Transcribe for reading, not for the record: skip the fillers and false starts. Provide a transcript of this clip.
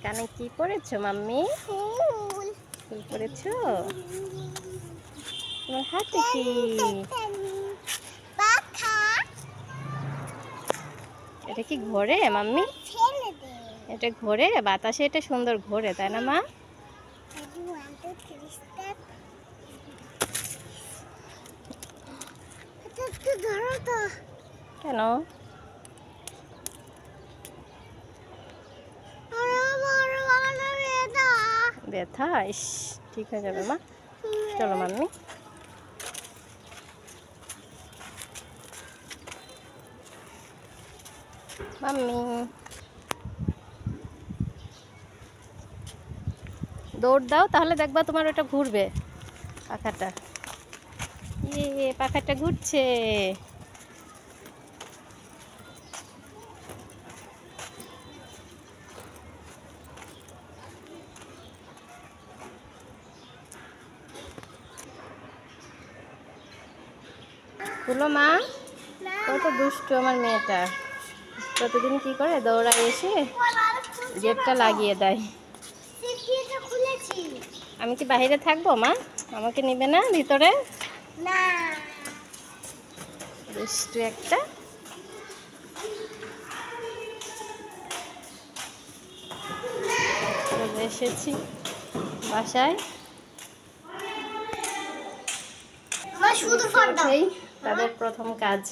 কানে কি পরেছো মাম্মি? ফুল ফুল পরেছো? তোমার হাতে কি? পাখা এটা কি ঘোরে মাম্মি? ছেড়ে দে। এটা ঘোরে, বাতাসে এটা সুন্দর ঘোরে, তাই না মা? Ready, 1 2 3 step. এটা একটু ধরো তো। কেন? আরে আমার বাগানে ব্যথা। ব্যথা? ইস, ঠিক হয়ে যাবে মা। চলো মাম্মি। মাম্মি দৌড় দাও, তাহলে দেখবা তোমার ওটা ঘুরবে পাখাটা। ইয়ে, পাখাটা ঘুরছে। বলো মা, কত দুষ্টু আমার মেয়েটা। প্রতিদিন কি করে, দৌড়ায় এসে গেটটা লাগিয়ে দেয়। খুলেছি আমি কি বাইরে থাকবো মা? আমাকে নিবে না ভিতরে? না। দুষ্টু একটা। চলে এসেছি বাসায়। আমার শুধু ফটো উঠেই তাদের প্রথম কাজ